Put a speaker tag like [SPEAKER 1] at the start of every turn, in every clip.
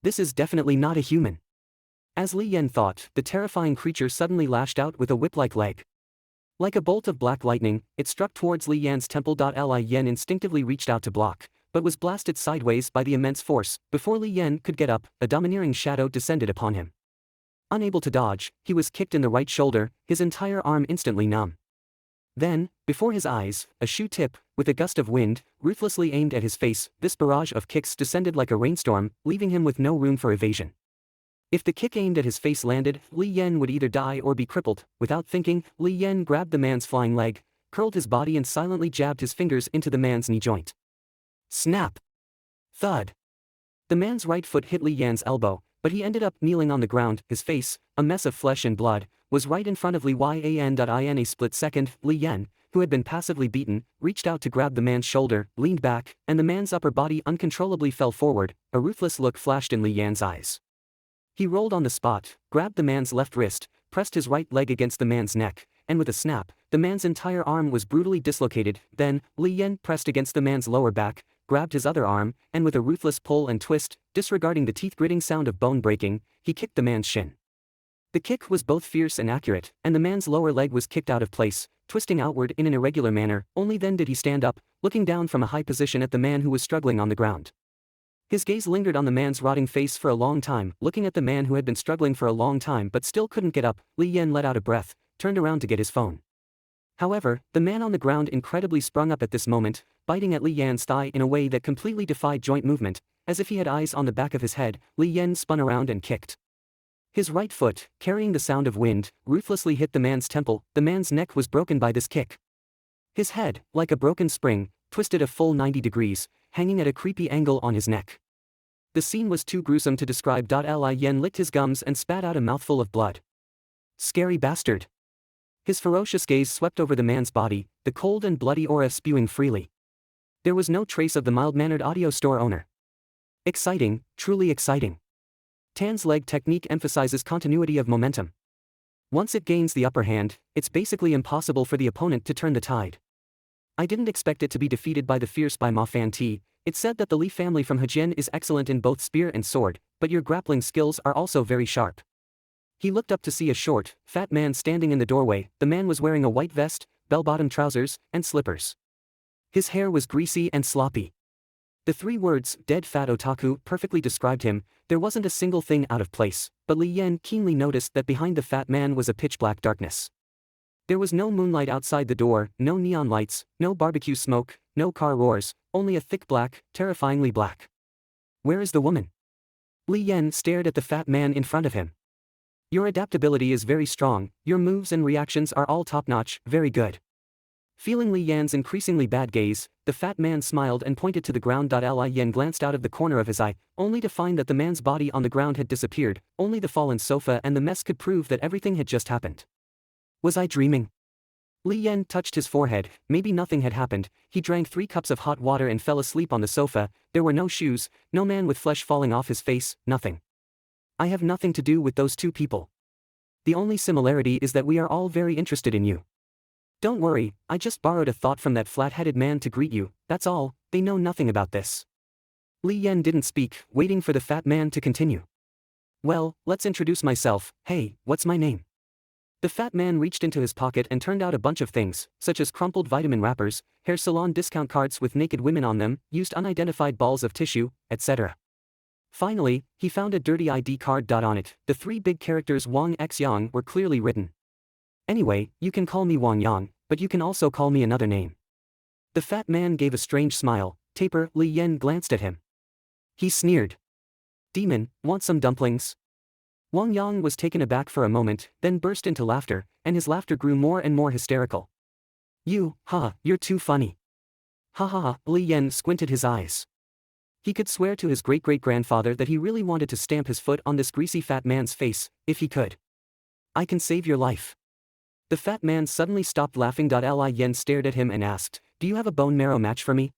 [SPEAKER 1] This is definitely not a human. As Li Yan thought, the terrifying creature suddenly lashed out with a whip-like leg. Like a bolt of black lightning, it struck towards Li Yan's temple. Li Yan instinctively reached out to block, but was blasted sideways by the immense force. Before Li Yan could get up, a domineering shadow descended upon him. Unable to dodge, he was kicked in the right shoulder, his entire arm instantly numb. Then, before his eyes, a shoe tip, with a gust of wind, ruthlessly aimed at his face. This barrage of kicks descended like a rainstorm, leaving him with no room for evasion. If the kick aimed at his face landed, Li Yan would either die or be crippled. Without thinking, Li Yan grabbed the man's flying leg, curled his body and silently jabbed his fingers into the man's knee joint. Snap! Thud! The man's right foot hit Li Yan's elbow, but he ended up kneeling on the ground. His face, a mess of flesh and blood, was right in front of Li Yan. In a split second, Li Yan, who had been passively beaten, reached out to grab the man's shoulder, leaned back, and the man's upper body uncontrollably fell forward. A ruthless look flashed in Li Yan's eyes. He rolled on the spot, grabbed the man's left wrist, pressed his right leg against the man's neck, and with a snap, the man's entire arm was brutally dislocated. Then, Li Yan pressed against the man's lower back, grabbed his other arm, and with a ruthless pull and twist, disregarding the teeth-gritting sound of bone breaking, he kicked the man's shin. The kick was both fierce and accurate, and the man's lower leg was kicked out of place, twisting outward in an irregular manner. Only then did he stand up, looking down from a high position at the man who was struggling on the ground. His gaze lingered on the man's rotting face for a long time. Looking at the man who had been struggling for a long time but still couldn't get up, Li Yan let out a breath, turned around to get his phone. However, the man on the ground incredibly sprung up at this moment, biting at Li Yan's thigh in a way that completely defied joint movement. As if he had eyes on the back of his head, Li Yan spun around and kicked. His right foot, carrying the sound of wind, ruthlessly hit the man's temple. The man's neck was broken by this kick. His head, like a broken spring, twisted a full 90 degrees, hanging at a creepy angle on his neck. The scene was too gruesome to describe. Li Yan licked his gums and spat out a mouthful of blood. Scary bastard. His ferocious gaze swept over the man's body, the cold and bloody aura spewing freely. There was no trace of the mild-mannered audio store owner. Exciting, truly exciting. Tan's leg technique emphasizes continuity of momentum. Once it gains the upper hand, it's basically impossible for the opponent to turn the tide. I didn't expect it to be defeated by the fierce by Ma Fan Ti. It's said that the Li family from Hejian is excellent in both spear and sword, but your grappling skills are also very sharp. He looked up to see a short, fat man standing in the doorway. The man was wearing a white vest, bell-bottom trousers, and slippers. His hair was greasy and sloppy. The 3 words, dead fat otaku, perfectly described him. There wasn't a single thing out of place, but Li Yan keenly noticed that behind the fat man was a pitch-black darkness. There was no moonlight outside the door, no neon lights, no barbecue smoke, no car roars, only a thick black, terrifyingly black. Where is the woman? Li Yan stared at the fat man in front of him. Your adaptability is very strong, your moves and reactions are all top-notch, very good. Feeling Li Yan's increasingly bad gaze, the fat man smiled and pointed to the ground. Li Yan glanced out of the corner of his eye, only to find that the man's body on the ground had disappeared. Only the fallen sofa and the mess could prove that everything had just happened. Was I dreaming? Li Yan touched his forehead. Maybe nothing had happened. He drank 3 cups of hot water and fell asleep on the sofa. There were no shoes, no man with flesh falling off his face, nothing. I have nothing to do with those 2 people. The only similarity is that we are all very interested in you. Don't worry, I just borrowed a thought from that flat-headed man to greet you, that's all. They know nothing about this. Li Yan didn't speak, waiting for the fat man to continue. Well, let's introduce myself. Hey, what's my name? The fat man reached into his pocket and turned out a bunch of things, such as crumpled vitamin wrappers, hair salon discount cards with naked women on them, used unidentified balls of tissue, etc. Finally, he found a dirty ID card. On it, the 3 big characters Wang X Yang were clearly written. Anyway, you can call me Wang Yang, but you can also call me another name. The fat man gave a strange smile. Taper. Li Yan glanced at him. He sneered. Demon, want some dumplings? Wang Yang was taken aback for a moment, then burst into laughter, and his laughter grew more and more hysterical. You're too funny. Ha ha ha. Li Yan squinted his eyes. He could swear to his great-great-grandfather that he really wanted to stamp his foot on this greasy fat man's face, if he could. I can save your life. The fat man suddenly stopped laughing. Li Yan stared at him and asked, do you have a bone marrow match for me?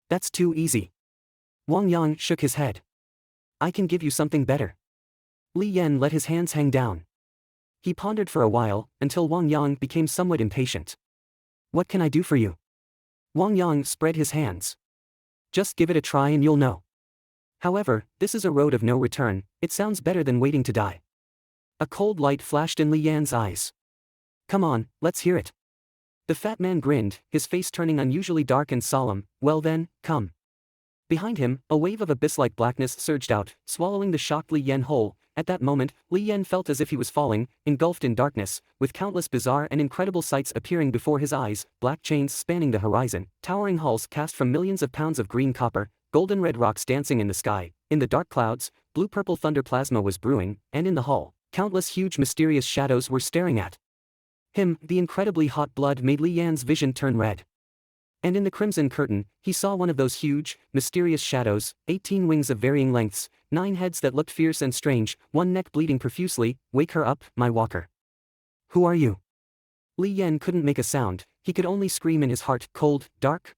[SPEAKER 1] That's too easy. Wang Yang shook his head. I can give you something better. Li Yan let his hands hang down. He pondered for a while, until Wang Yang became somewhat impatient. What can I do for you? Wang Yang spread his hands. Just give it a try and you'll know. However, this is a road of no return, it sounds better than waiting to die. A cold light flashed in Li Yan's eyes. Come on, let's hear it. The fat man grinned, his face turning unusually dark and solemn. Well then, come. Behind him, a wave of abyss-like blackness surged out, swallowing the shocked Li Yan whole. At that moment, Li Yan felt as if he was falling, engulfed in darkness, with countless bizarre and incredible sights appearing before his eyes, black chains spanning the horizon, towering hulls cast from millions of pounds of green copper, golden-red rocks dancing in the sky. In the dark clouds, blue-purple thunder plasma was brewing, and in the hull, countless huge mysterious shadows were staring at him. The incredibly hot blood made Li Yan's vision turn red. And in the crimson curtain, he saw one of those huge, mysterious shadows, 18 wings of varying lengths, 9 heads that looked fierce and strange, 1 neck bleeding profusely. Wake her up, my walker. Who are you? Li Yan couldn't make a sound, he could only scream in his heart. Cold, dark,